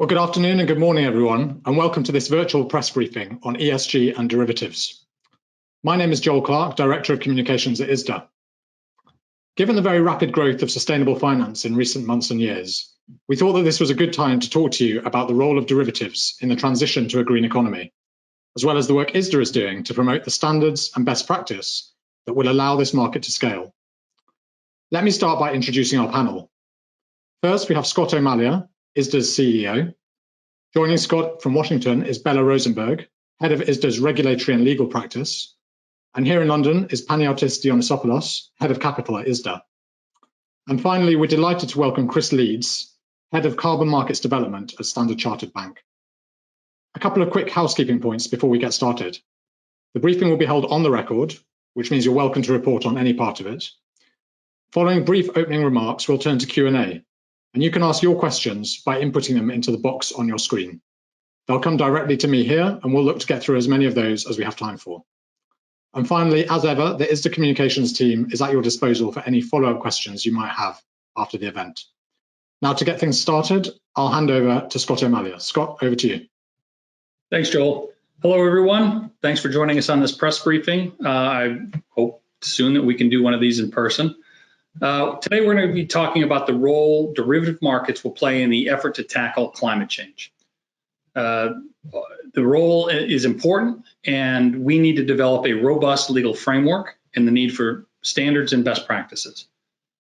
Well, good afternoon and good morning, everyone, and welcome to this virtual press briefing on ESG and derivatives. My name is Joel Clark, Director of Communications at ISDA. Given the very rapid growth of sustainable finance in recent months and years, we thought that this was a good time to talk to you about the role of derivatives in the transition to a green economy, as well as the work ISDA is doing to promote the standards and best practice that will allow this market to scale. Let me start by introducing our panel. First, we have Scott O'Malley, ISDA's CEO. Joining Scott from Washington is Bella Rosenberg, Head of ISDA's Regulatory and Legal Practice. And here in London is Panagiotis Dionysopoulos, Head of Capital at ISDA. And finally, we're delighted to welcome Chris Leeds, Head of Carbon Markets Development at Standard Chartered Bank. A couple of quick housekeeping points before we get started. The briefing will be held on the record, which means you're welcome to report on any part of it. Following brief opening remarks, we'll turn to Q&A. And you can ask your questions by inputting them into the box on your screen. They'll come directly to me here, and we'll look to get through as many of those as we have time for. And finally, as ever, the ISDA Communications team is at your disposal for any follow-up questions you might have after the event. Now, to get things started, I'll hand over to Scott O'Malley. Scott, over to you. Thanks, Joel. Hello, everyone. Thanks for joining us on this press briefing. I hope soon that we can do one of these in person. Today, we're going to be talking about the role derivative markets will play in the effort to tackle climate change. The role is important, and we need to develop a robust legal framework and the need for standards and best practices.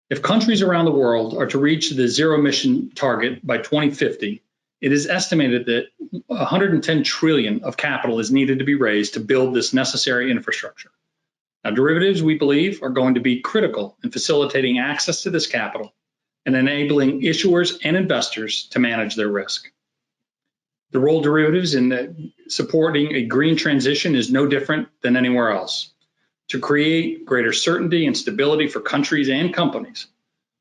If countries around the world are to reach the zero emission target by 2050, it is estimated that 110 trillion of capital is needed to be raised to build this necessary infrastructure. Now, derivatives, we believe, are going to be critical in facilitating access to this capital and enabling issuers and investors to manage their risk. The role of derivatives in supporting a green transition is no different than anywhere else. To create greater certainty and stability for countries and companies,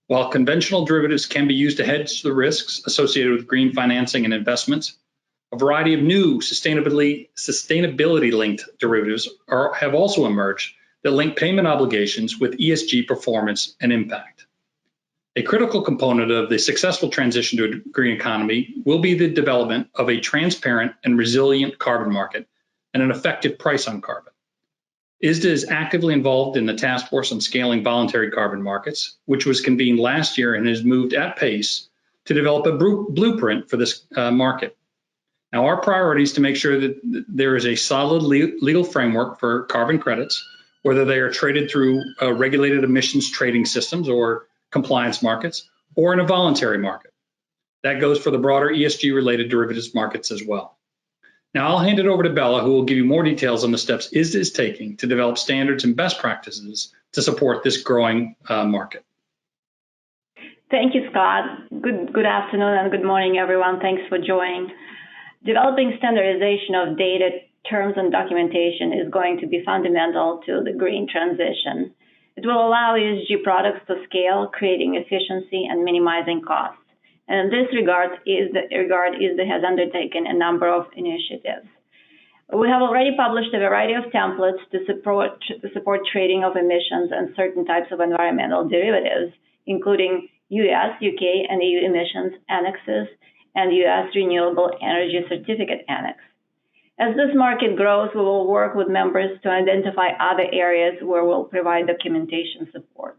while conventional derivatives can be used to hedge the risks associated with green financing and investments, a variety of new sustainability-linked derivatives have also emerged that link payment obligations with ESG performance and impact. A critical component of the successful transition to a green economy will be the development of a transparent and resilient carbon market and an effective price on carbon. ISDA is actively involved in the Task Force on Scaling Voluntary Carbon Markets, which was convened last year and has moved at pace to develop a blueprint for this market. Now, our priority is to make sure that there is a solid legal framework for carbon credits, whether they are traded through regulated emissions trading systems or compliance markets, or in a voluntary market. That goes for the broader ESG-related derivatives markets as well. Now, I'll hand it over to Bella, who will give you more details on the steps ISDA is taking to develop standards and best practices to support this growing market. Thank you, Scott. Good afternoon and good morning, everyone. Thanks for joining. Developing standardization of data, terms, and documentation is going to be fundamental to the green transition. It will allow ESG products to scale, creating efficiency and minimizing costs. And in this regard, ISDA has undertaken a number of initiatives. We have already published a variety of templates to support trading of emissions and certain types of environmental derivatives, including US, UK, and EU emissions annexes and US Renewable Energy Certificate Annex. As this market grows, we will work with members to identify other areas where we'll provide documentation support.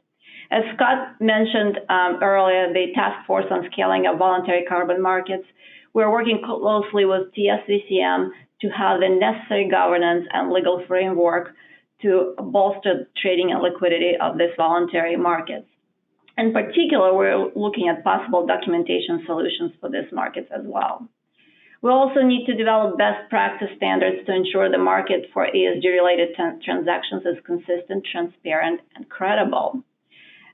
As Scott mentioned earlier, the Task Force on Scaling of Voluntary Carbon Markets, we're working closely with TSVCM to have the necessary governance and legal framework to bolster trading and liquidity of these voluntary markets. In particular, we're looking at possible documentation solutions for these markets as well. We also need to develop best practice standards to ensure the market for ESG-related transactions is consistent, transparent, and credible.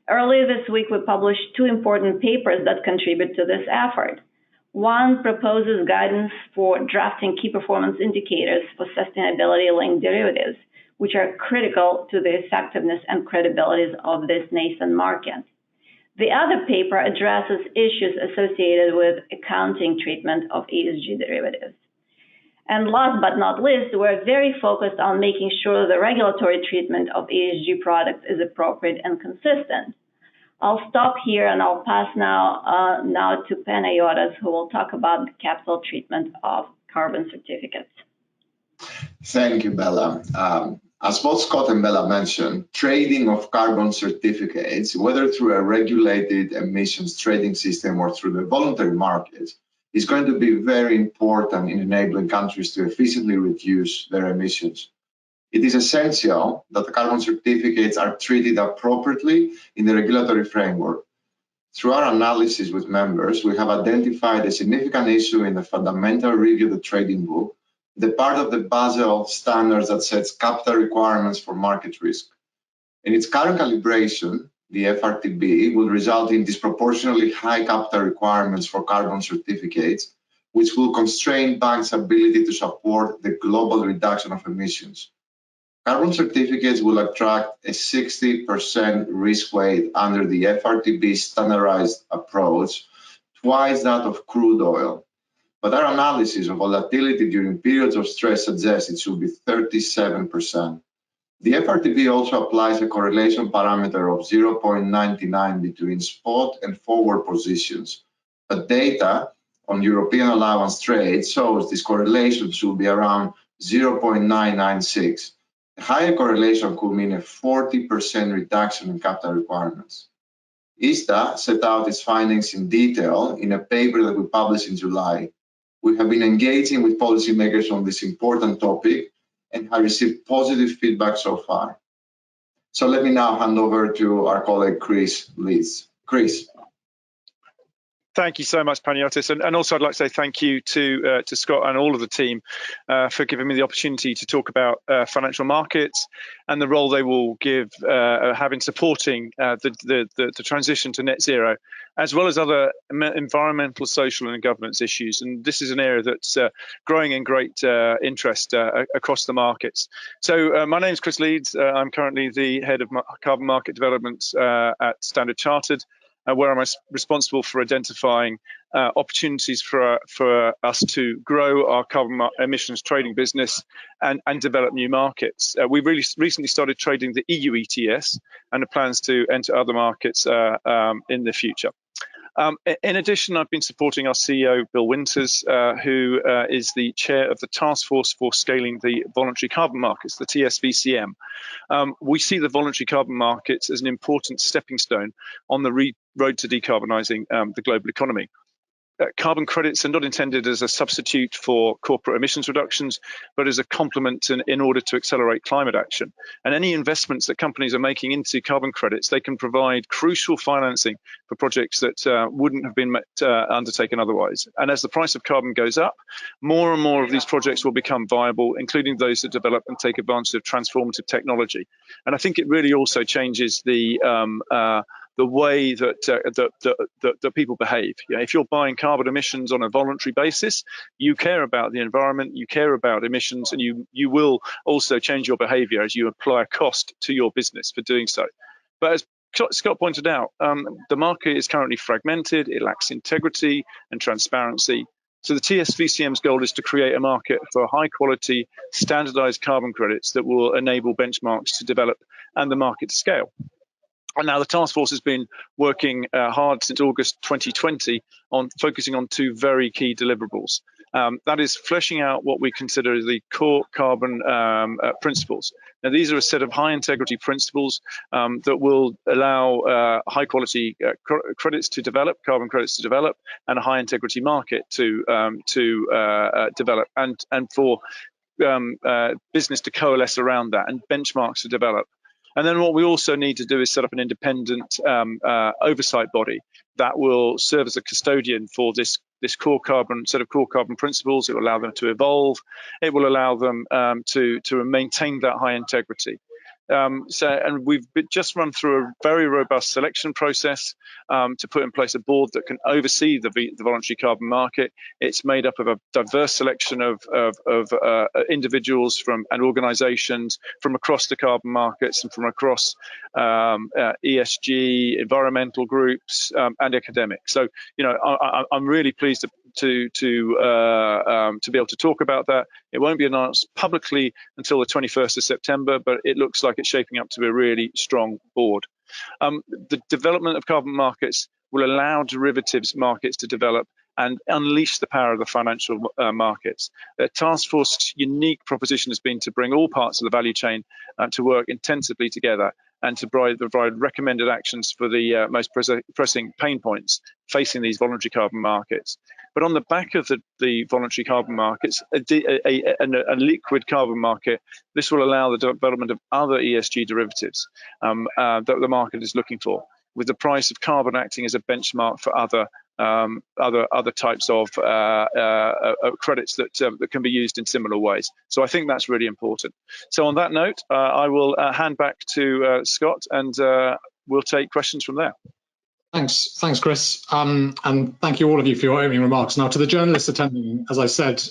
Earlier this week, we published two important papers that contribute to this effort. One proposes guidance for drafting key performance indicators for sustainability-linked derivatives, which are critical to the effectiveness and credibility of this nascent market. The other paper addresses issues associated with accounting treatment of ESG derivatives. And last but not least, we're very focused on making sure the regulatory treatment of ESG products is appropriate and consistent. I'll stop here and I'll pass now to Panagiotis, who will talk about the capital treatment of carbon certificates. Thank you, Bella. As both Scott and Bella mentioned, trading of carbon certificates, whether through a regulated emissions trading system or through the voluntary market, is going to be very important in enabling countries to efficiently reduce their emissions. It is essential that the carbon certificates are treated appropriately in the regulatory framework. Through our analysis with members, we have identified a significant issue in the fundamental review of the trading book, the part of the Basel standards that sets capital requirements for market risk. In its current calibration, the FRTB will result in disproportionately high capital requirements for carbon certificates, which will constrain banks' ability to support the global reduction of emissions. Carbon certificates will attract a 60% risk weight under the FRTB standardized approach, twice that of crude oil. But our analysis of volatility during periods of stress suggests it should be 37%. The FRTB also applies a correlation parameter of 0.99 between spot and forward positions. But data on European allowance trade shows this correlation should be around 0.996. A higher correlation could mean a 40% reduction in capital requirements. ISDA set out its findings in detail in a paper that we published in July. We have been engaging with policymakers on this important topic and have received positive feedback so far. So let me now hand over to our colleague Chris Lees. Chris. Thank you so much, Panagiotis, and also I'd like to say thank you to Scott and all of the team for giving me the opportunity to talk about financial markets and the role they will have in supporting the transition to net zero, as well as other environmental, social, and governance issues. And this is an area that's growing in great interest across the markets. So my name is Chris Leeds. I'm currently the head of carbon market development at Standard Chartered, where I'm responsible for identifying opportunities for us to grow our carbon emissions trading business and develop new markets. We've really recently started trading the EU ETS and the plans to enter other markets in the future. In addition, I've been supporting our CEO, Bill Winters, who is the chair of the Task Force for Scaling the Voluntary Carbon Markets, the TSVCM. We see the voluntary carbon markets as an important stepping stone on the road to decarbonising the global economy. Carbon credits are not intended as a substitute for corporate emissions reductions, but as a complement in order to accelerate climate action. And any investments that companies are making into carbon credits, they can provide crucial financing for projects that wouldn't have been undertaken otherwise. And as the price of carbon goes up, more and more of these projects will become viable, including those that develop and take advantage of transformative technology. And I think it really also changes the way that people behave. You know, if you're buying carbon emissions on a voluntary basis, you care about the environment, you care about emissions, and you will also change your behavior as you apply a cost to your business for doing so. But as Scott pointed out, the market is currently fragmented, it lacks integrity and transparency. So the TSVCM's goal is to create a market for high quality, standardized carbon credits that will enable benchmarks to develop and the market to scale. And now the task force has been working hard since August 2020 on focusing on two very key deliverables. That is fleshing out what we consider the core carbon principles. Now, these are a set of high integrity principles that will allow high quality credits to develop, carbon credits to develop, and a high integrity market to develop, and for business to coalesce around that and benchmarks to develop. And then what we also need to do is set up an independent oversight body that will serve as a custodian for this core carbon set of core carbon principles. It will allow them to evolve. It will allow them to maintain that high integrity. And we've just run through a very robust selection process to put in place a board that can oversee the voluntary carbon market. It's made up of a diverse selection of individuals and organizations from across the carbon markets and from across ESG, environmental groups, and academics. So, you know, I'm really pleased to be able to talk about that. It won't be announced publicly until the 21st of September, but it looks like it's shaping up to be a really strong board. The development of carbon markets will allow derivatives markets to develop and unleash the power of the financial markets. The task force's unique proposition has been to bring all parts of the value chain to work intensively together and to provide recommended actions for the most pressing pain points facing these voluntary carbon markets. But on the back of the voluntary carbon markets, a liquid carbon market, this will allow the development of other ESG derivatives that the market is looking for, with the price of carbon acting as a benchmark for other types of credits that can be used in similar ways. So I think that's really important. So on that note, I will hand back to Scott, and we'll take questions from there. Thanks, Chris, and thank you all of you for your opening remarks. Now, to the journalists attending, as I said,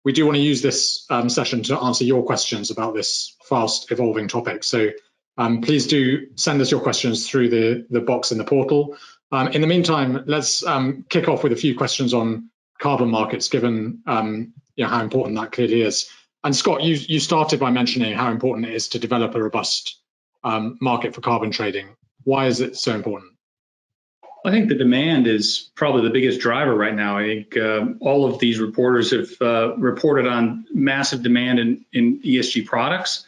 we do want to use this session to answer your questions about this fast evolving topic. So please do send us your questions through the box in the portal. In the meantime, let's kick off with a few questions on carbon markets, given how important that clearly is. And Scott, you started by mentioning how important it is to develop a robust market for carbon trading. Why is it so important? I think the demand is probably the biggest driver right now. I think all of these reporters have reported on massive demand in ESG products,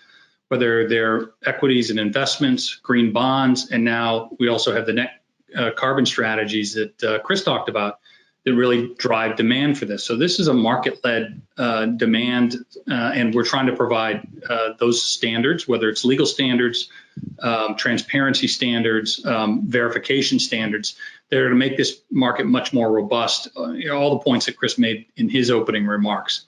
whether they're equities and investments, green bonds, and now we also have the net carbon strategies that Chris talked about that really drive demand for this. So this is a market-led demand, and we're trying to provide those standards, whether it's legal standards, transparency standards, verification standards, that are to make this market much more robust. All the points that Chris made in his opening remarks.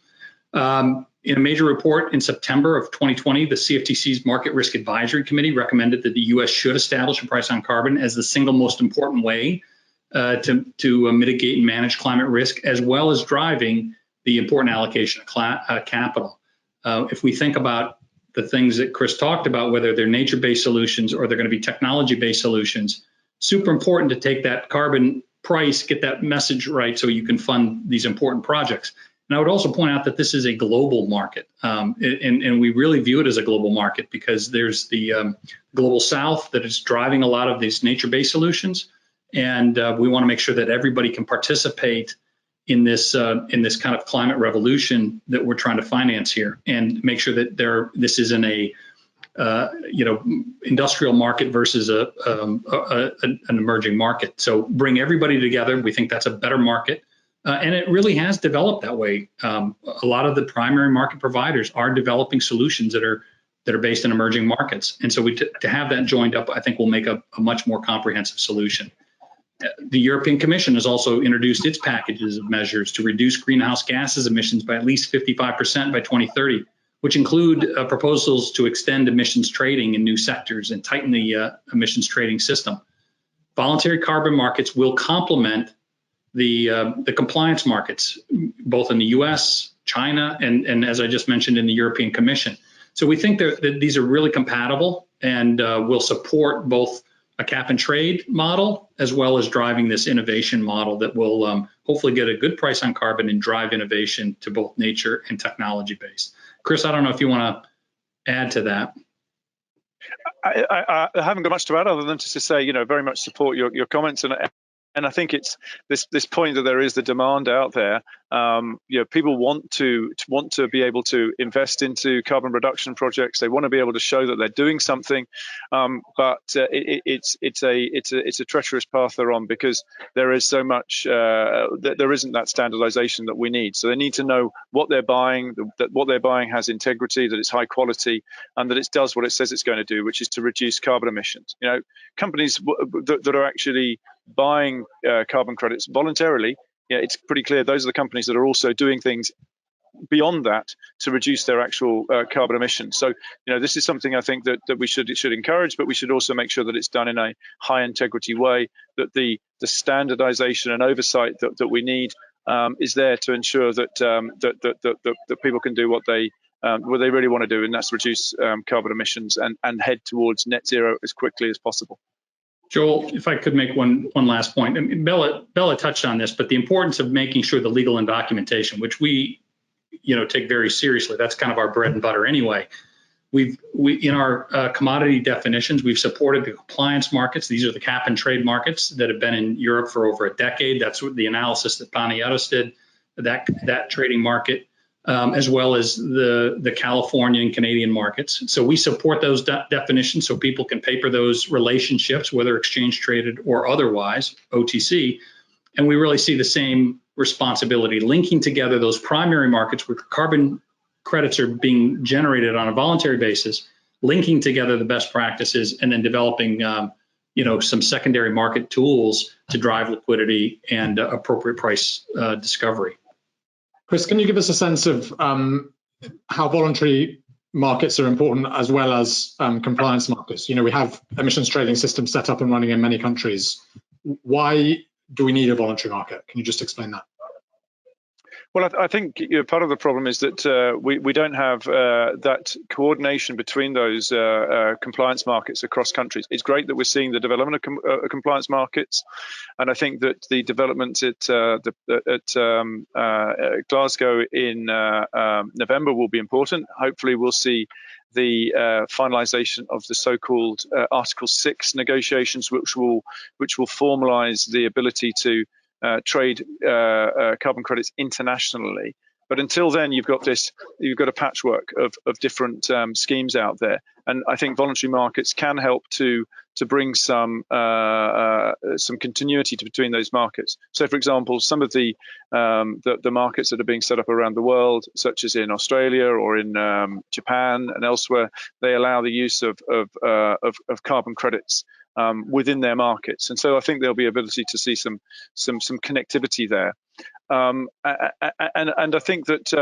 In a major report in September of 2020, the CFTC's Market Risk Advisory Committee recommended that the U.S. should establish a price on carbon as the single most important way to mitigate and manage climate risk, as well as driving the important allocation of capital. If we think about the things that Chris talked about, whether they're nature-based solutions or they're going to be technology-based solutions, super important to take that carbon price, get that message right so you can fund these important projects. And I would also point out that this is a global market, and we really view it as a global market because there's the global south that is driving a lot of these nature-based solutions, and we want to make sure that everybody can participate in this kind of climate revolution that we're trying to finance here, and make sure that this isn't a industrial market versus an emerging market. So bring everybody together. We think that's a better market. And it really has developed that way. A lot of the primary market providers are developing solutions that are based in emerging markets. And so to have that joined up, I think will make a much more comprehensive solution. The European Commission has also introduced its packages of measures to reduce greenhouse gases emissions by at least 55% by 2030, which include proposals to extend emissions trading in new sectors and tighten the emissions trading system. Voluntary carbon markets will complement the compliance markets, both in the U.S., China, and as I just mentioned, in the European Commission. So we think that these are really compatible and will support both a cap and trade model as well as driving this innovation model that will hopefully get a good price on carbon and drive innovation to both nature and technology based. Chris, I don't know if you want to add to that. I haven't got much to add other than to say, very much support your comments, and I think it's this point that there is the demand out there. People want to be able to invest into carbon reduction projects. They want to be able to show that they're doing something, but it's a treacherous path they're on because there is so much there isn't that standardization that we need. So they need to know what they're buying, that what they're buying has integrity, that it's high quality, and that it does what it says it's going to do, which is to reduce carbon emissions. Companies that are actually buying carbon credits voluntarily, it's pretty clear those are the companies that are also doing things beyond that to reduce their actual carbon emissions. So, this is something I think that we should encourage, but we should also make sure that it's done in a high integrity way, that the standardization and oversight that we need is there to ensure that that people can do what they really want to do, and that's reduce carbon emissions and head towards net zero as quickly as possible. Joel, if I could make one last point. I mean, Bella touched on this, but the importance of making sure the legal and documentation, which we take very seriously, that's kind of our bread and butter anyway. We in our commodity definitions, we've supported the compliance markets. These are the cap and trade markets that have been in Europe for over a decade. That's what the analysis that Panagiotis did, that trading market, as well as the California and Canadian markets. So we support those definitions so people can paper those relationships, whether exchange traded or otherwise, OTC. And we really see the same responsibility, linking together those primary markets where carbon credits are being generated on a voluntary basis, linking together the best practices, and then developing some secondary market tools to drive liquidity and appropriate price discovery. Chris, can you give us a sense of how voluntary markets are important as well as compliance markets? We have emissions trading systems set up and running in many countries. Why do we need a voluntary market? Can you just explain that? Well, I think part of the problem is that we don't have that coordination between those compliance markets across countries. It's great that we're seeing the development of compliance markets, and I think that the development at Glasgow in November will be important. Hopefully, we'll see the finalization of the so-called Article 6 negotiations, which will formalise the ability to trade carbon credits internationally. But until then, you've got a patchwork of different schemes out there, and I think voluntary markets can help to bring some continuity between those markets. So, for example, some of the markets that are being set up around the world, such as in Australia or in Japan and elsewhere, they allow the use of carbon credits within their markets, and so I think there'll be ability to see some connectivity there, and I think that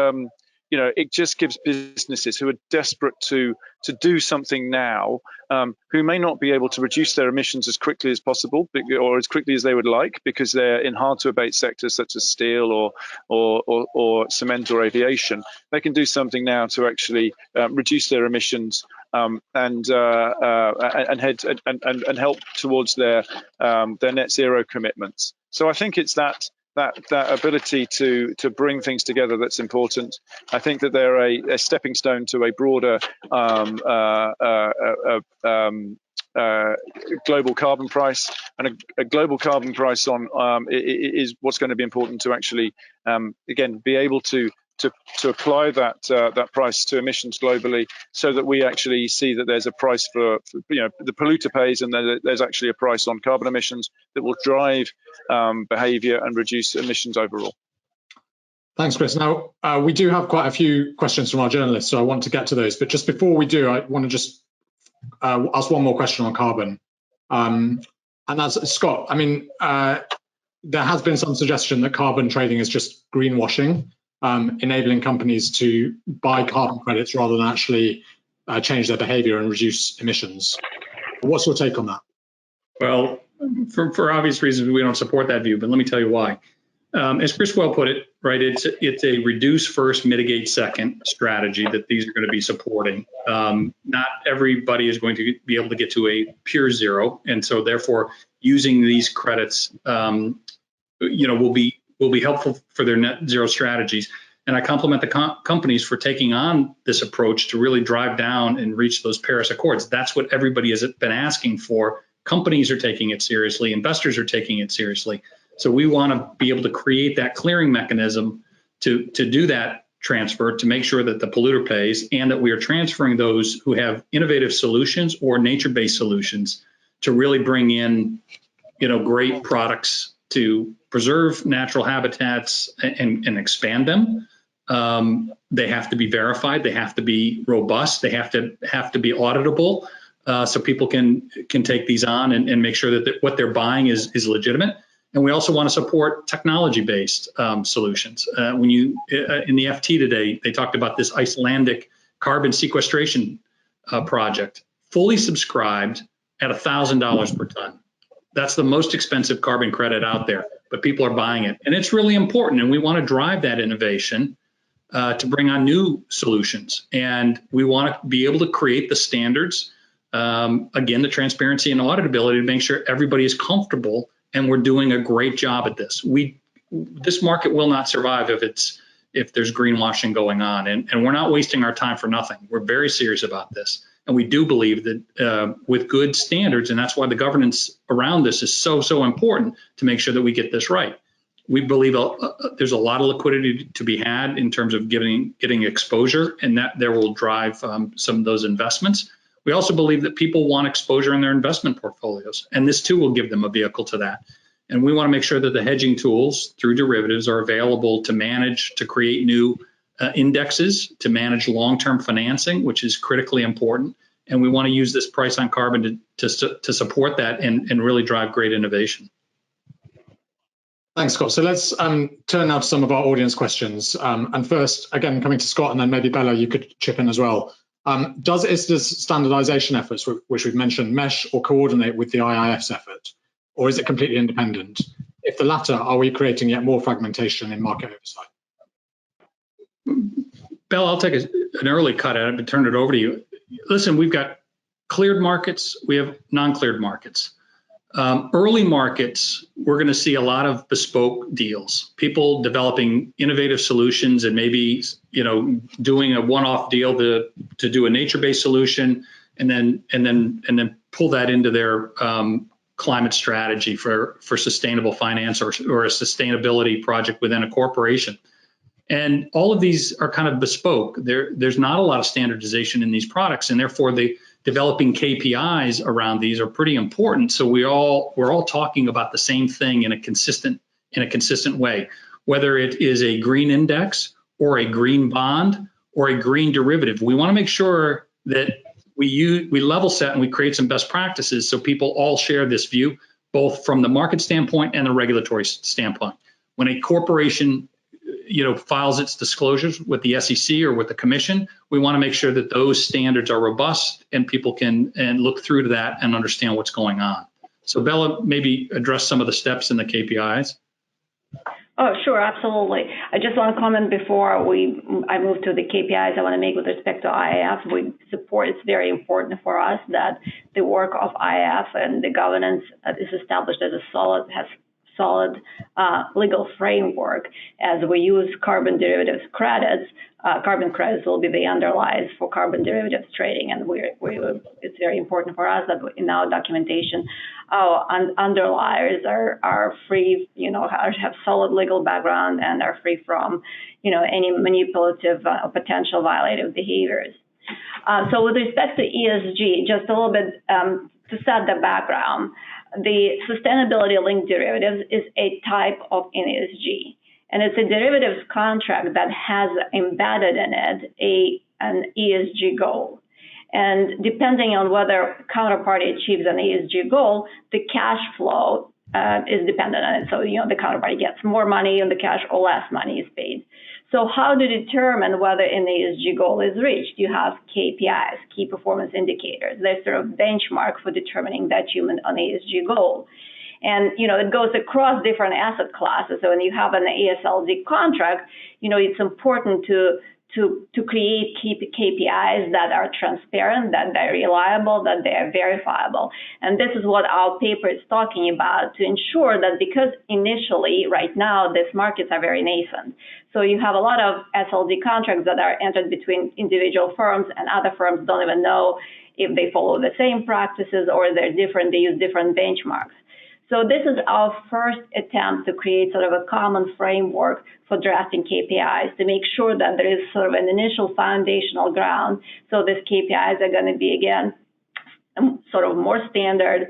it just gives businesses who are desperate to do something now, who may not be able to reduce their emissions as quickly as possible or as quickly as they would like because they're in hard to abate sectors such as steel or cement or aviation. They can do something now to actually reduce their emissions and help towards their net zero commitments. So I think it's that ability to bring things together that's important. I think that they're a stepping stone to a broader global carbon price, and a global carbon price is what's going to be important to actually again be able to apply that price to emissions globally, so that we actually see that there's a price for the polluter pays, and there's actually a price on carbon emissions that will drive behaviour and reduce emissions overall. Thanks, Chris. Now, we do have quite a few questions from our journalists, so I want to get to those. But just before we do, I want to just ask one more question on carbon. And that's, Scott, there has been some suggestion that carbon trading is just greenwashing, enabling companies to buy carbon credits rather than actually change their behavior and reduce emissions. What's your take on that? Well, for obvious reasons, we don't support that view, but let me tell you why. As Chris well put it, right, it's a reduce first, mitigate second strategy that these are going to be supporting. Not everybody is going to be able to get to a pure zero, and so therefore using these credits, will be helpful for their net zero strategies. And I compliment the companies for taking on this approach to really drive down and reach those Paris Accords. That's what everybody has been asking for. Companies are taking it seriously. Investors are taking it seriously. So we want to be able to create that clearing mechanism to do that transfer, to make sure that the polluter pays, and that we are transferring those who have innovative solutions or nature-based solutions to really bring in, great products to preserve natural habitats and expand them. They have to be verified. They have to be robust. They have to be auditable, so people can take these on and make sure that what they're buying is legitimate. And we also want to support technology-based solutions. When you in the FT today, they talked about this Icelandic carbon sequestration project, fully subscribed at $1,000 per ton. That's the most expensive carbon credit out there, but people are buying it, and it's really important. And we want to drive that innovation to bring on new solutions, and we want to be able to create the standards, again, the transparency and auditability to make sure everybody is comfortable. And we're doing a great job at this. This market will not survive if if there's greenwashing going on. And we're not wasting our time for nothing. We're very serious about this. And we do believe that with good standards, and that's why the governance around this is so important to make sure that we get this right. We believe there's a lot of liquidity to be had in terms of getting exposure, and that there will drive some of those investments. We also believe that people want exposure in their investment portfolios, and this too will give them a vehicle to that. And we want to make sure that the hedging tools through derivatives are available to manage, to create new indexes, to manage long-term financing, which is critically important. And we want to use this price on carbon to support that and really drive great innovation. Thanks, Scott. So let's turn now to some of our audience questions. And first, again, coming to Scott, and then maybe Bella, you could chip in as well. Does ISDA's standardization efforts, which we've mentioned, mesh or coordinate with the IIF's effort, or is it completely independent? If the latter, are we creating yet more fragmentation in market oversight? Bella, I'll take an early cut at it and turn it over to you. Listen, we've got cleared markets, we have non-cleared markets. Early markets, we're going to see a lot of bespoke deals, people developing innovative solutions and maybe, doing a one-off deal to do a nature-based solution and then pull that into their climate strategy for sustainable finance or a sustainability project within a corporation. And all of these are kind of bespoke. There's not a lot of standardization in these products, and therefore the developing KPIs around these are pretty important. So we're all talking about the same thing in a consistent way, whether it is a green index or a green bond or a green derivative. We want to make sure that we level set and we create some best practices so people all share this view, both from the market standpoint and the regulatory standpoint. When a corporation files its disclosures with the SEC or with the commission, we want to make sure that those standards are robust and people can look through to that and understand what's going on. So Bella, maybe address some of the steps in the KPIs. Oh, sure, absolutely. I just want to comment before I move to the KPIs I want to make with respect to IIF. We support, it's very important for us that the work of IIF and the governance is established as solid legal framework as we use carbon derivatives credits. Carbon credits will be the underlies for carbon derivatives trading, and it's very important for us that in our documentation, our underliers are free, have solid legal background and are free from, any manipulative or potential violative behaviors. So with respect to ESG, just a little bit to set the background. The sustainability-linked derivatives is a type of ESG, and it's a derivatives contract that has embedded in it an ESG goal. And depending on whether counterparty achieves an ESG goal, the cash flow is dependent on it. So, the counterparty gets more money in the cash or less money is paid. So how to determine whether an ESG goal is reached? You have KPIs, key performance indicators. They're sort of benchmark for determining the achievement on ESG goal. And, it goes across different asset classes. So when you have an ESLD contract, it's important to create KPIs that are transparent, that they're reliable, that they are verifiable. And this is what our paper is talking about, to ensure that, because initially, right now, these markets are very nascent. So you have a lot of SLD contracts that are entered between individual firms, and other firms don't even know if they follow the same practices or they're different, they use different benchmarks. So this is our first attempt to create sort of a common framework for drafting KPIs to make sure that there is sort of an initial foundational ground. So these KPIs are going to be, again, sort of more standard,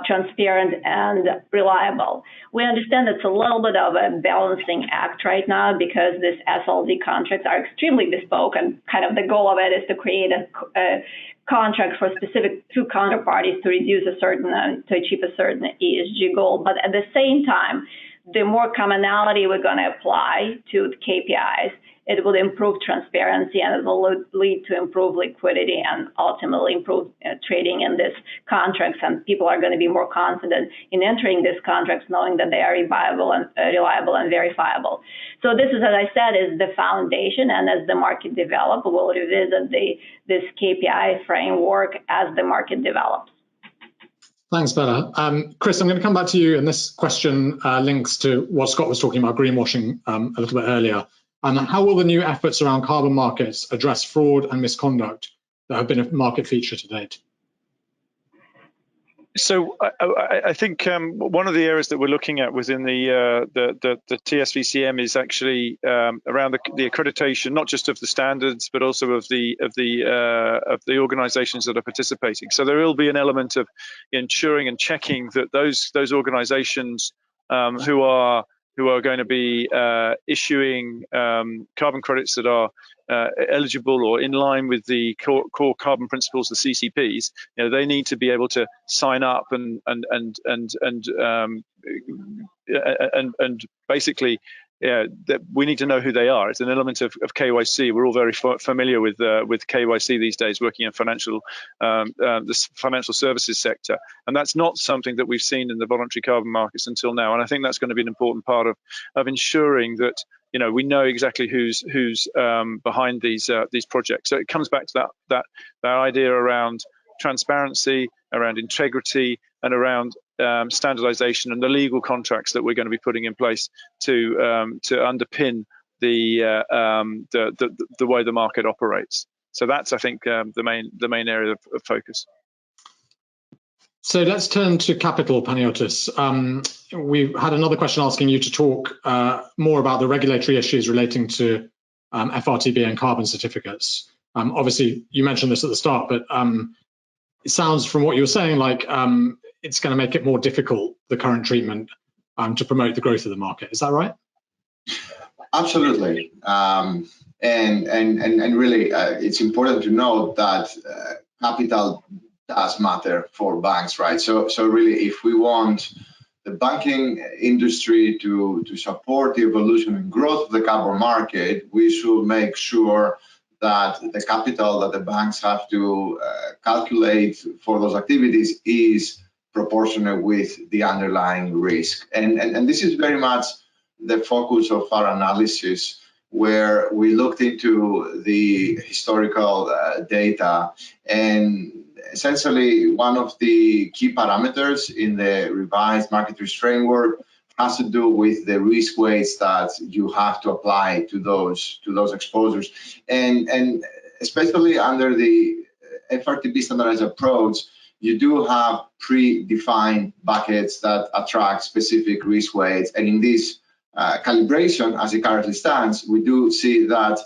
transparent, and reliable. We understand it's a little bit of a balancing act right now because these SLD contracts are extremely bespoke, and kind of the goal of it is to create a contract for specific two counterparties to achieve a certain ESG goal. But at the same time, the more commonality we're going to apply to the KPIs, it will improve transparency, and it will lead to improved liquidity and ultimately improve trading in these contracts. And people are going to be more confident in entering these contracts, knowing that they are reliable and verifiable. So this is, as I said, is the foundation. And as the market develops, we'll revisit this KPI framework as the market develops. Thanks, Bella. Chris, I'm going to come back to you, and this question links to what Scott was talking about greenwashing a little bit earlier. And how will the new efforts around carbon markets address fraud and misconduct that have been a market feature to date? So I think one of the areas that we're looking at within the TSVCM is actually around the accreditation, not just of the standards, but also of the organisations that are participating. So there will be an element of ensuring and checking that those organisations who are going to be issuing carbon credits that are eligible or in line with the core carbon principles, the CCPs, they need to be able to sign up and basically, that we need to know who they are. It's an element of KYC. We're all very familiar with KYC these days, working in the financial services sector, and that's not something that we've seen in the voluntary carbon markets until now. And I think that's going to be an important part of ensuring that we know exactly who's behind these projects. So it comes back to that idea around transparency, around integrity, and around standardization and the legal contracts that we're going to be putting in place to underpin the way the market operates. So that's, I think, the main area of focus. So let's turn to capital, Panagiotis. We've had another question asking you to talk more about the regulatory issues relating to FRTB and carbon certificates. Obviously, you mentioned this at the start, but it sounds from what you were saying like it's going to make it more difficult, the current treatment, to promote the growth of the market. Is that right? Absolutely. And really, it's important to note that capital does matter for banks, right? So really, if we want the banking industry to support the evolution and growth of the carbon market, we should make sure that the capital that the banks have to calculate for those activities is proportionate with the underlying risk. And this is very much the focus of our analysis, where we looked into the historical data, and essentially one of the key parameters in the revised market risk framework has to do with the risk weights that you have to apply to those exposures, and especially under the FRTB standardized approach, you do have predefined buckets that attract specific risk weights, and in this calibration, as it currently stands, we do see that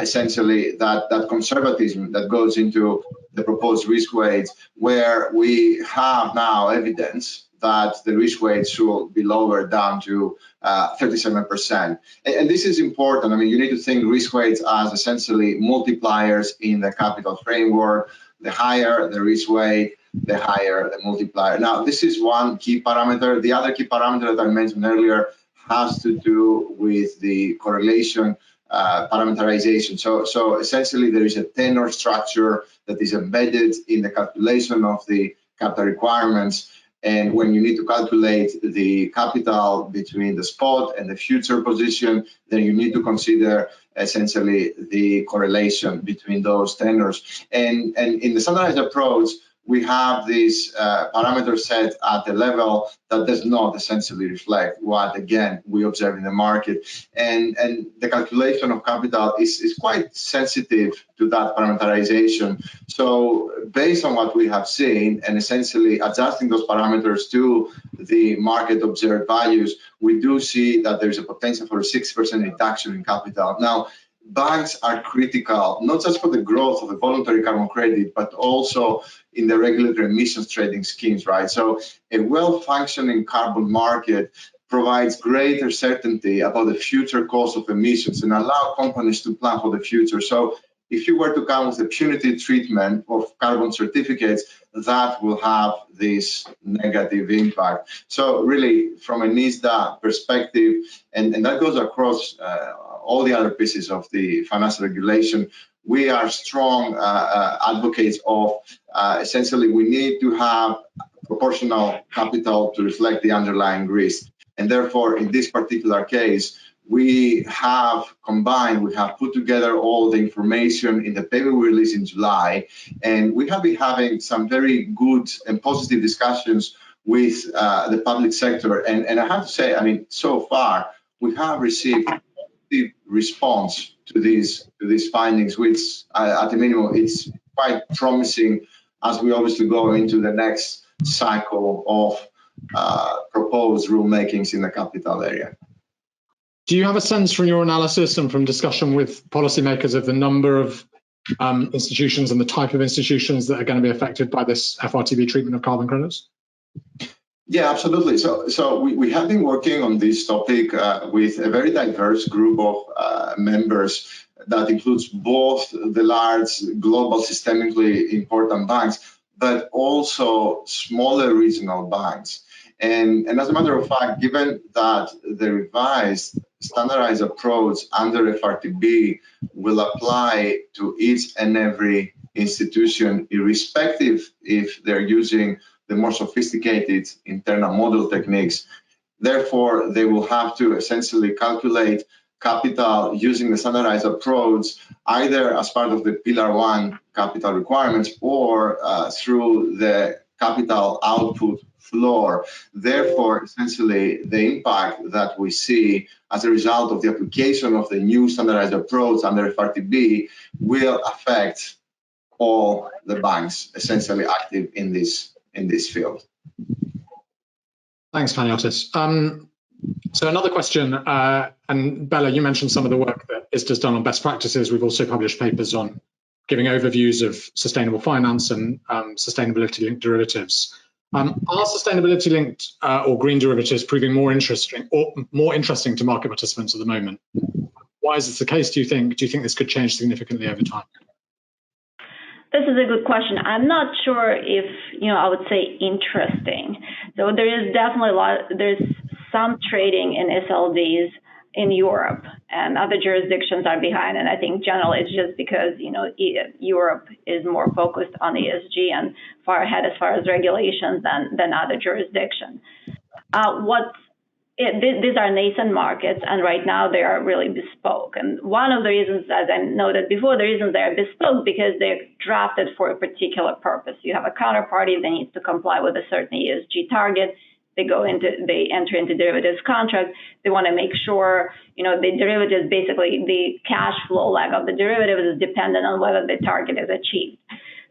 essentially that conservatism that goes into the proposed risk weights, where we have now evidence that the risk weights should be lowered down to 37%. And this is important. I mean, you need to think risk weights as essentially multipliers in the capital framework. The higher the risk weight, the higher the multiplier. Now, this is one key parameter. The other key parameter that I mentioned earlier has to do with the correlation parameterization. So essentially, there is a tenor structure that is embedded in the calculation of the capital requirements. And when you need to calculate the capital between the spot and the future position, then you need to consider essentially the correlation between those tenors. And in the standardized approach, we have this parameter set at a level that does not essentially reflect what, again, we observe in the market. And the calculation of capital is quite sensitive to that parameterization. So based on what we have seen and essentially adjusting those parameters to the market observed values, we do see that there's a potential for a 6% reduction in capital. Now, banks are critical, not just for the growth of the voluntary carbon credit, but also in the regulatory emissions trading schemes, right? So a well-functioning carbon market provides greater certainty about the future cost of emissions and allow companies to plan for the future. So if you were to come with a punitive treatment of carbon certificates, that will have this negative impact. So really, from an ISDA perspective, and that goes across all the other pieces of the financial regulation, we are strong advocates of essentially we need to have proportional capital to reflect the underlying risk. And therefore, in this particular case, we have put together all the information in the paper we released in July, and we have been having some very good and positive discussions with the public sector. And I have to say, I mean, so far, we have received positive response to these findings, which at the minimum it's quite promising as we obviously go into the next cycle of proposed rulemakings in the capital area. Do you have a sense from your analysis and from discussion with policymakers of the number of institutions and the type of institutions that are going to be affected by this FRTB treatment of carbon credits? Yeah, absolutely. So we have been working on this topic with a very diverse group of members that includes both the large global systemically important banks, but also smaller regional banks. And as a matter of fact, given that the revised standardized approach under FRTB will apply to each and every institution, irrespective if they're using the more sophisticated internal model techniques. Therefore, they will have to essentially calculate capital using the standardized approach, either as part of the Pillar 1 capital requirements or through the capital output floor. Therefore, essentially, the impact that we see as a result of the application of the new standardized approach under FRTB will affect all the banks essentially active in this field. Thanks, Panagiotis. So another question, and Bella, you mentioned some of the work that ISDA's done on best practices. We've also published papers on giving overviews of sustainable finance and sustainability-linked derivatives. Are sustainability-linked or green derivatives proving more interesting to market participants at the moment? Why is this the case, do you think? Do you think this could change significantly over time? This is a good question. I'm not sure if, I would say interesting. So there is definitely there's some trading in SLDs in Europe, and other jurisdictions are behind. And I think generally it's just because, Europe is more focused on ESG and far ahead as far as regulations than other jurisdictions. These are nascent markets, and right now they are really bespoke. And one of the reasons, as I noted before, the reasons they are bespoke because they're drafted for a particular purpose. You have a counterparty that needs to comply with a certain ESG target. They enter into derivatives contracts. They want to make sure, the derivatives, basically the cash flow leg of the derivative is dependent on whether the target is achieved.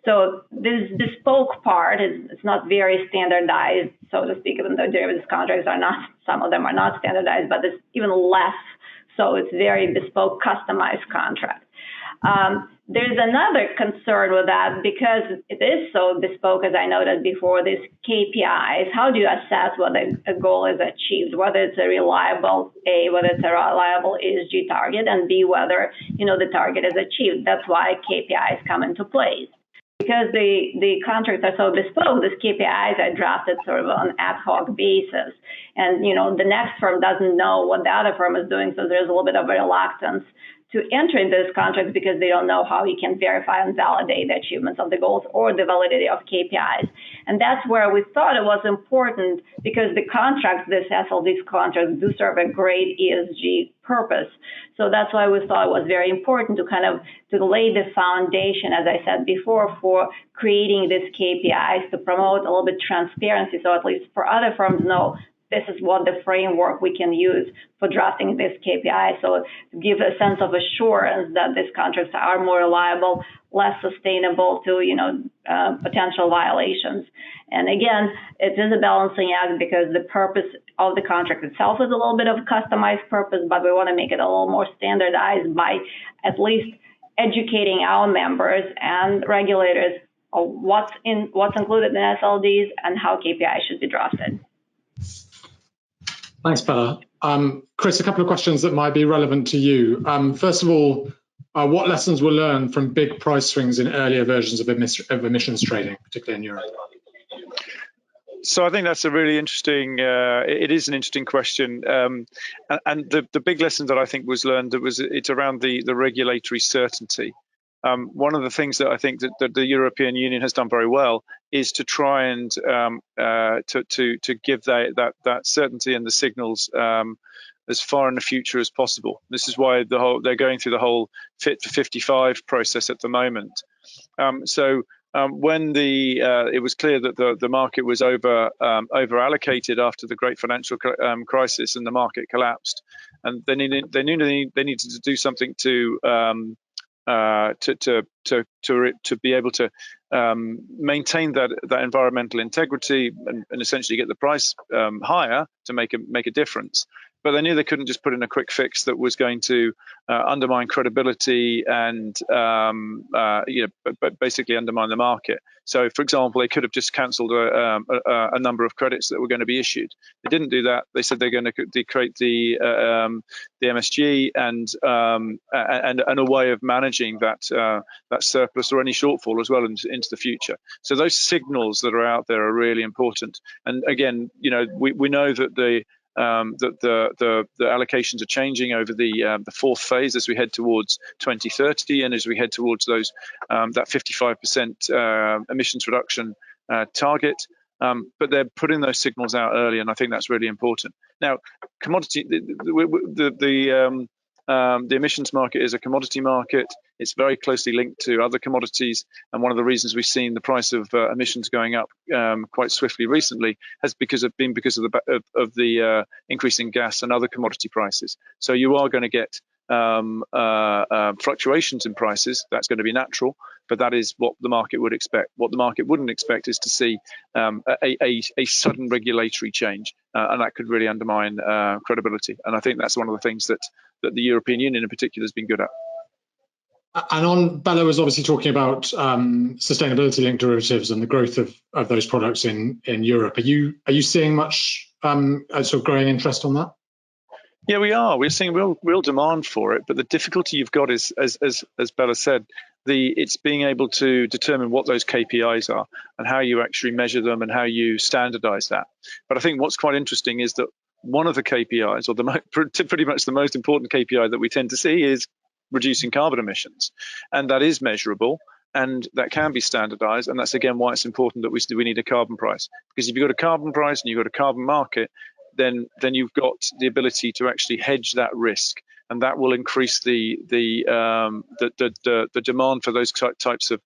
So this bespoke part it's not very standardized, so to speak, even though derivatives contracts are not, some of them are not standardized, but it's even less. So it's very bespoke, customized contract. There's another concern with that because it is so bespoke, as I noted before, these KPIs. How do you assess whether a goal is achieved, whether it's a reliable whether it's a reliable ESG target, and B, whether, the target is achieved. That's why KPIs come into place. Because the contracts are so bespoke, these KPIs are drafted sort of on an ad hoc basis. And, the next firm doesn't know what the other firm is doing, so there's a little bit of a reluctance to enter into those contracts because they don't know how you can verify and validate the achievements of the goals or the validity of KPIs. And that's where we thought it was important because the contracts, this SLD's contracts, do serve a great ESG purpose. So that's why we thought it was very important to lay the foundation, as I said before, for creating these KPIs to promote a little bit transparency. So at least for other firms know this is what the framework we can use for drafting this KPI. So to give a sense of assurance that these contracts are more reliable, less sustainable to, potential violations. And again, it is a balancing act because the purpose of the contract itself is a little bit of a customized purpose, but we want to make it a little more standardized by at least educating our members and regulators on what's included in SLDs and how KPIs should be drafted. Thanks, Bella. Chris, a couple of questions that might be relevant to you. First of all, what lessons were learned from big price swings in earlier versions of emissions trading, particularly in Europe? So I think that's a really interesting, it is an interesting question. And the big lesson that I think was learned, it's around the regulatory certainty. One of the things that I think that the European Union has done very well is to try and to give that certainty and the signals as far in the future as possible. This is why they're going through the whole Fit for 55 process at the moment. When it was clear that the market was over allocated after the great financial crisis and the market collapsed, and they needed to do something to be able to maintain that environmental integrity and essentially get the price higher to make a difference. But they knew they couldn't just put in a quick fix that was going to undermine credibility and basically undermine the market. So, for example, they could have just cancelled a number of credits that were going to be issued. They didn't do that. They said they're going to create the MSG and a way of managing that surplus or any shortfall as well into the future. So those signals that are out there are really important. And again, we know that the allocations are changing over the fourth phase as we head towards 2030 and as we head towards those that 55% emissions reduction target. But they're putting those signals out early, and I think that's really important. Now, commodity, the emissions market is a commodity market. It's very closely linked to other commodities, and one of the reasons we've seen the price of emissions going up quite swiftly recently has because of the increase in gas and other commodity prices. So you are going to get fluctuations in prices. That's going to be natural, but that is what the market would expect. What the market wouldn't expect is to see a sudden regulatory change, and that could really undermine credibility. And I think that's one of the things that the European Union in particular has been good at. And Bella was obviously talking about sustainability-linked derivatives and the growth of those products in Europe. Are you seeing much sort of growing interest on that? Yeah, we are. We're seeing real demand for it, but the difficulty you've got is, as Bella said, it's being able to determine what those KPIs are and how you actually measure them and how you standardize that. But I think what's quite interesting is that one of the KPIs, or pretty much the most important KPI that we tend to see, is reducing carbon emissions, and that is measurable. And that can be standardized, and that's again why it's important that we need a carbon price. Because if you've got a carbon price and you've got a carbon market, then you've got the ability to actually hedge that risk, and that will increase the demand for those types of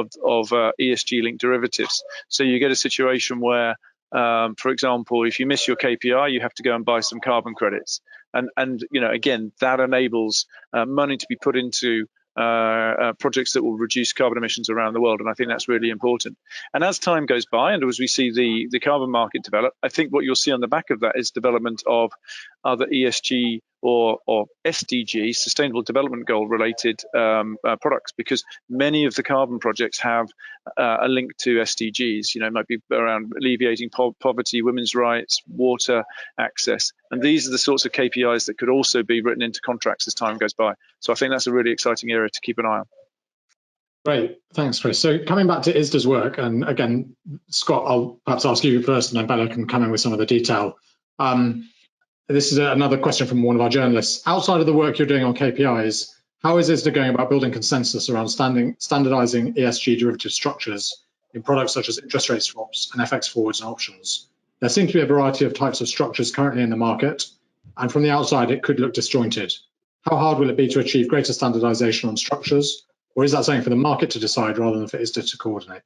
ESG-linked derivatives. So you get a situation where, for example, if you miss your KPI, you have to go and buy some carbon credits, and again, that enables money to be put into projects that will reduce carbon emissions around the world, and I think that's really important. And as time goes by, and as we see the carbon market develop, I think what you'll see on the back of that is development of other ESG or SDG, Sustainable Development Goal related products, because many of the carbon projects have a link to SDGs. It might be around alleviating poverty, women's rights, water access, and these are the sorts of KPIs that could also be written into contracts as time goes by. So I think that's a really exciting area to keep an eye on. Great, thanks, Chris. So coming back to ISDA's work, and again, Scott, I'll perhaps ask you first, and then Bella can come in with some of the detail. This is another question from one of our journalists. Outside of the work you're doing on KPIs, how is ISDA going about building consensus around standardizing ESG derivative structures in products such as interest rate swaps and FX forwards and options? There seem to be a variety of types of structures currently in the market, and from the outside, it could look disjointed. How hard will it be to achieve greater standardization on structures, or is that something for the market to decide rather than for ISDA to coordinate?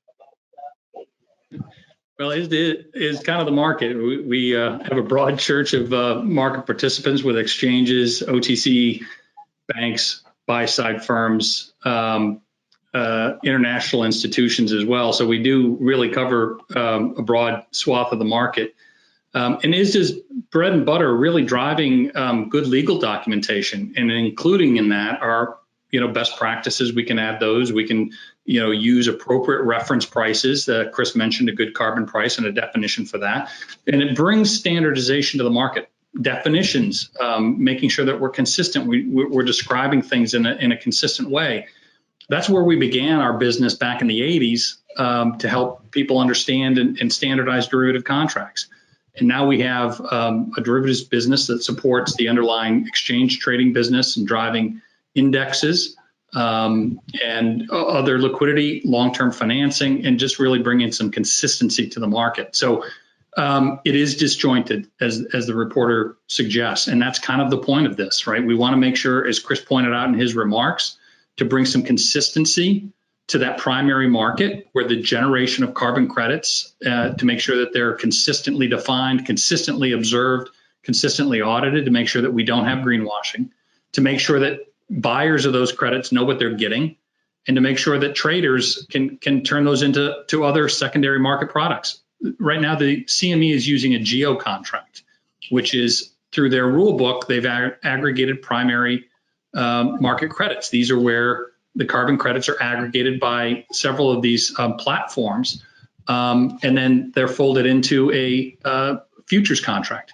Well, ISDA is kind of the market. We have a broad church of market participants with exchanges, OTC banks, buy-side firms, international institutions as well. So we do really cover a broad swath of the market. And ISDA's bread and butter really driving good legal documentation, and including in that are best practices. We can add those. We can use appropriate reference prices. Chris mentioned a good carbon price and a definition for that, and it brings standardization to the market. Definitions, making sure that we're consistent. We're describing things in a consistent way. That's where we began our business back in the 80s to help people understand and standardize derivative contracts. And now we have a derivatives business that supports the underlying exchange trading business and driving indexes and other liquidity, long-term financing, and just really bringing some consistency to the market. So it is disjointed, as the reporter suggests, and that's kind of the point of this, right? We want to make sure, as Chris pointed out in his remarks, to bring some consistency to that primary market where the generation of carbon credits, to make sure that they're consistently defined, consistently observed, consistently audited to make sure that we don't have greenwashing, to make sure that buyers of those credits know what they're getting, and to make sure that traders can turn those into other secondary market products. Right now, the CME is using a geo contract, which is through their rule book, they've aggregated primary market credits. These are where the carbon credits are aggregated by several of these platforms, and then they're folded into a futures contract.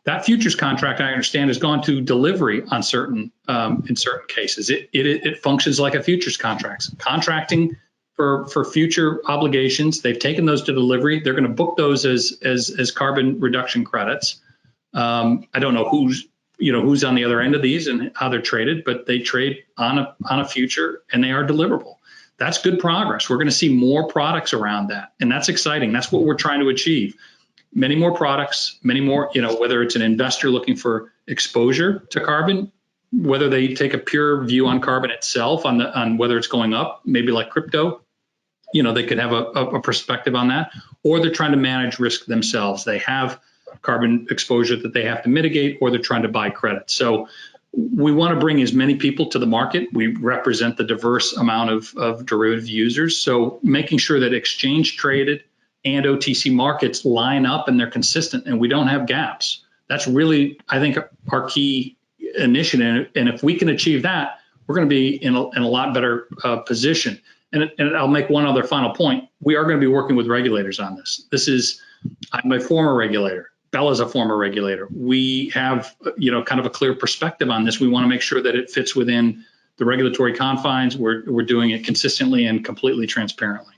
That futures contract, I understand, has gone to delivery on certain in certain cases. It functions like a futures contract, contracting for future obligations. They've taken those to delivery. They're going to book those as carbon reduction credits. I don't know who's on the other end of these and how they're traded, but they trade on a future and they are deliverable. That's good progress. We're going to see more products around that, and that's exciting. That's what we're trying to achieve. Many more products, many more, whether it's an investor looking for exposure to carbon, whether they take a pure view on carbon itself, on whether it's going up, maybe like crypto, they could have a perspective on that, or they're trying to manage risk themselves. They have carbon exposure that they have to mitigate, or they're trying to buy credit. So we want to bring as many people to the market. We represent the diverse amount of derivative users. So making sure that exchange traded and OTC markets line up and they're consistent and we don't have gaps. That's really, I think, our key initiative. And if we can achieve that, we're going to be in a lot better position. And I'll make one other final point. We are going to be working with regulators on this. I'm a former regulator. Bella's a former regulator. We have, kind of a clear perspective on this. We want to make sure that it fits within the regulatory confines. We're doing it consistently and completely transparently.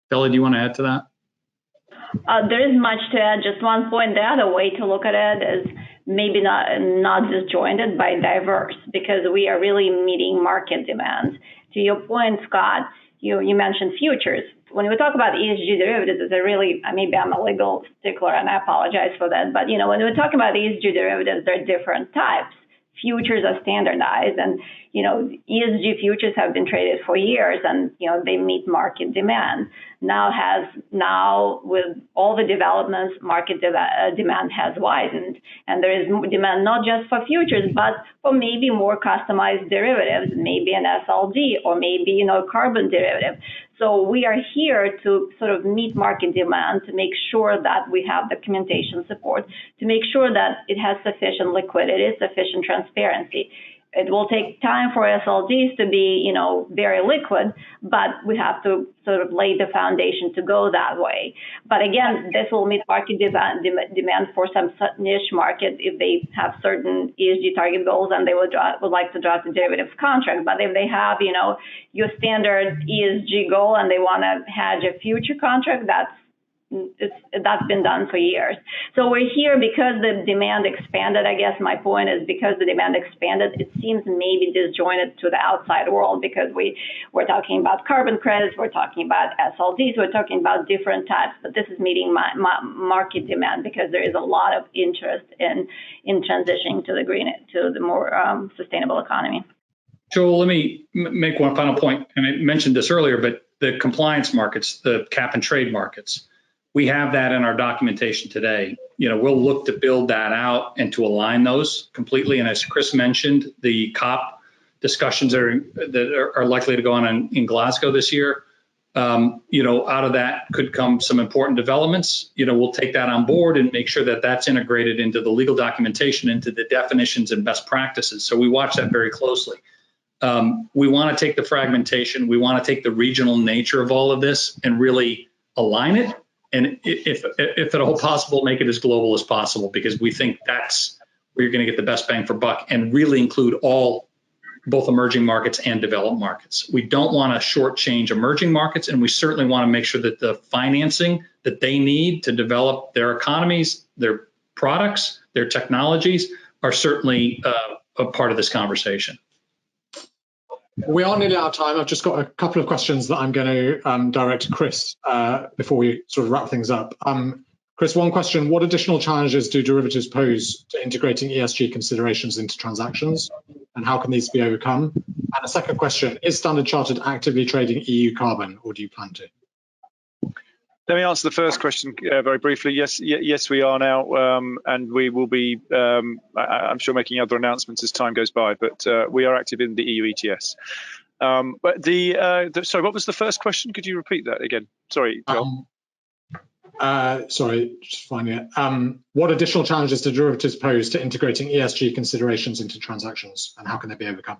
Bella, do you want to add to that? There is much to add. Just one point. The other way to look at it is maybe not disjointed, but diverse, because we are really meeting market demands. To your point, Scott, you mentioned futures. When we talk about ESG derivatives, it's maybe I'm a legal stickler and I apologize for that, but when we talk about ESG derivatives, there are different types. Futures are standardized, and ESG futures have been traded for years, and they meet market demand. Now with all the developments, market demand has widened, and there is demand not just for futures, but for maybe more customized derivatives, maybe an SLD or maybe carbon derivative. So we are here to sort of meet market demand, to make sure that we have documentation support, to make sure that it has sufficient liquidity, sufficient transparency. It will take time for SLDs to be, very liquid, but we have to sort of lay the foundation to go that way. But again, this will meet market demand for some niche markets if they have certain ESG target goals and they would like to draft a derivatives contract. But if they have, your standard ESG goal and they want to hedge a future contract, that's been done for years. So we're here because the demand expanded. I guess my point is because the demand expanded, it seems maybe disjointed to the outside world, because we're talking about carbon credits, we're talking about SLDs, we're talking about different types, but this is meeting market demand because there is a lot of interest in transitioning to the more sustainable economy. Joel, let me make one final point. And I mentioned this earlier, but the compliance markets, the cap and trade markets, we have that in our documentation today. We'll look to build that out and to align those completely. And as Chris mentioned, the COP discussions that are likely to go on in Glasgow this year, out of that could come some important developments. We'll take that on board and make sure that that's integrated into the legal documentation, into the definitions and best practices. So we watch that very closely. We want to take the fragmentation. We want to take the regional nature of all of this and really align it. And if at all possible, make it as global as possible, because we think that's where you're going to get the best bang for buck, and really include both emerging markets and developed markets. We don't want to shortchange emerging markets, and we certainly want to make sure that the financing that they need to develop their economies, their products, their technologies are certainly a part of this conversation. We are nearly out of time. I've just got a couple of questions that I'm going to direct to Chris before we sort of wrap things up. Chris, one question: what additional challenges do derivatives pose to integrating ESG considerations into transactions, and how can these be overcome? And a second question: is Standard Chartered actively trading EU carbon, or do you plan to? Let me answer the first question very briefly. Yes, we are now, and we will be, I'm sure, making other announcements as time goes by, but we are active in the EU ETS. But sorry, what was the first question? Could you repeat that again? Sorry, Joel. Sorry, just finding it. What additional challenges do derivatives pose to integrating ESG considerations into transactions, and how can they be overcome?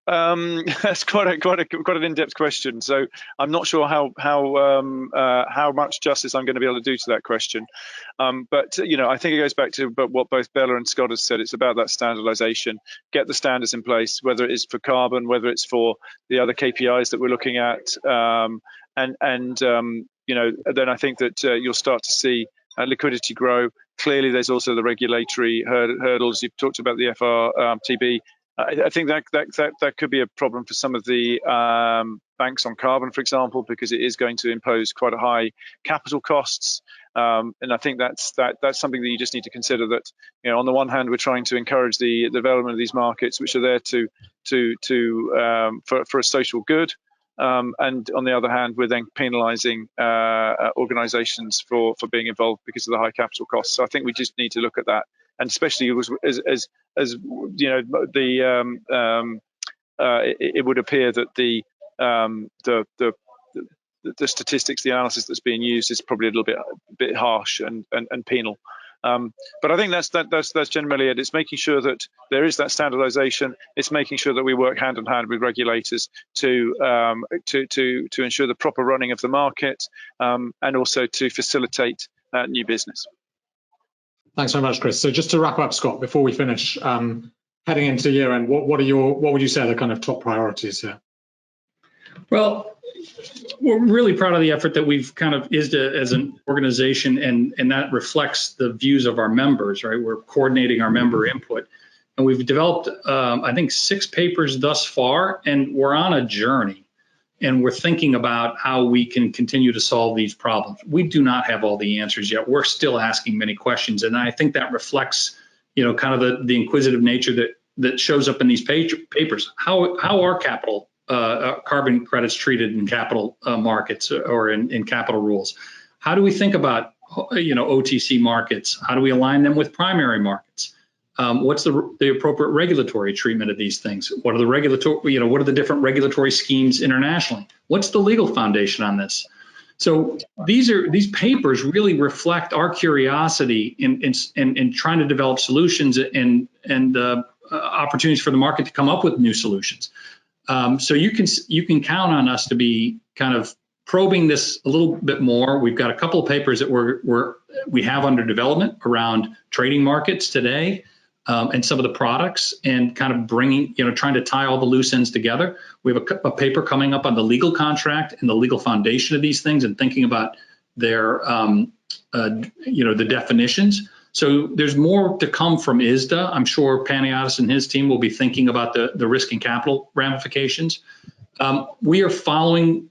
That's quite an in-depth question. So I'm not sure how much justice I'm going to be able to do to that question. But I think it goes back to what both Bella and Scott have said. It's about that standardization. Get the standards in place, whether it is for carbon, whether it's for the other KPIs that we're looking at, and then I think that you'll start to see liquidity grow. Clearly, there's also the regulatory hurdles. You've talked about the FRTB. I think that could be a problem for some of the banks on carbon, for example, because it is going to impose quite a high capital costs. And I think that's something that you just need to consider. That on the one hand, we're trying to encourage the development of these markets, which are there for a social good, and on the other hand, we're then penalising organisations for being involved because of the high capital costs. So I think we just need to look at that. And especially as it would appear that the statistics, the analysis that's being used is probably a little bit harsh and penal. But I think that's generally it. It's making sure that there is that standardization. It's making sure that we work hand in hand with regulators to ensure the proper running of the market, and also to facilitate new business. Thanks very much, Chris. So just to wrap up, Scott, before we finish, heading into year end, what would you say are the kind of top priorities here? Well, we're really proud of the effort that we've kind of ISDA as an organization, and that reflects the views of our members, right? We're coordinating our member input, and we've developed, I think, 6 papers thus far, and we're on a journey. And we're thinking about how we can continue to solve these problems. We do not have all the answers yet. We're still asking many questions. And I think that reflects, kind of the inquisitive nature that shows up in these papers. How are capital carbon credits treated in capital markets or in capital rules? How do we think about, OTC markets? How do we align them with primary markets? What's the appropriate regulatory treatment of these things? What are the different regulatory schemes internationally? What's the legal foundation on this? So these papers really reflect our curiosity in trying to develop solutions and opportunities for the market to come up with new solutions. So you can count on us to be kind of probing this a little bit more. We've got a couple of papers that we have under development around trading markets today. And some of the products, and kind of trying to tie all the loose ends together. We have a paper coming up on the legal contract and the legal foundation of these things, and thinking about their, the definitions. So there's more to come from ISDA. I'm sure Panagiotis and his team will be thinking about the risk and capital ramifications. We are following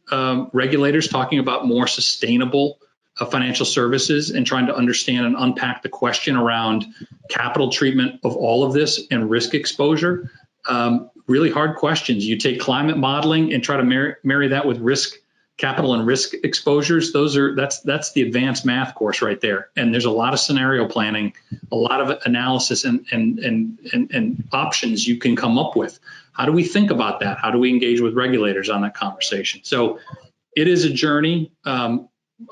regulators talking about more sustainable financial services, and trying to understand and unpack the question around capital treatment of all of this and risk exposure. Really hard questions. You take climate modeling and try to marry that with capital and risk exposures. That's the advanced math course right there. And there's a lot of scenario planning, a lot of analysis and options you can come up with. How do we think about that? How do we engage with regulators on that conversation? So it is a journey.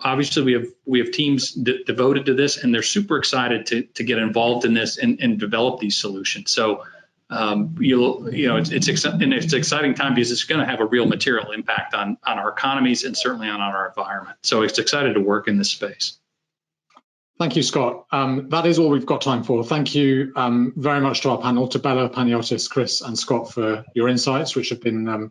Obviously, we have teams devoted to this, and they're super excited to get involved in this and develop these solutions. So it's an exciting time, because it's going to have a real material impact on our economies, and certainly on our environment. So it's excited to work in this space. Thank you, Scott. That is all we've got time for. Thank you very much to our panel, to Bella, Panagiotis, Chris, and Scott, for your insights, which have been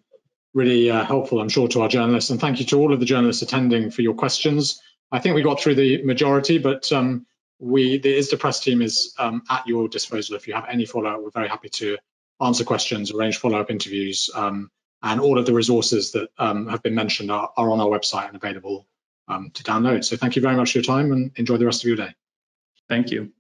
really helpful, I'm sure, to our journalists. And thank you to all of the journalists attending for your questions. I think we got through the majority, but the ISDA press team is at your disposal. If you have any follow-up, we're very happy to answer questions, arrange follow-up interviews, and all of the resources that have been mentioned are on our website and available to download. So thank you very much for your time, and enjoy the rest of your day. Thank you.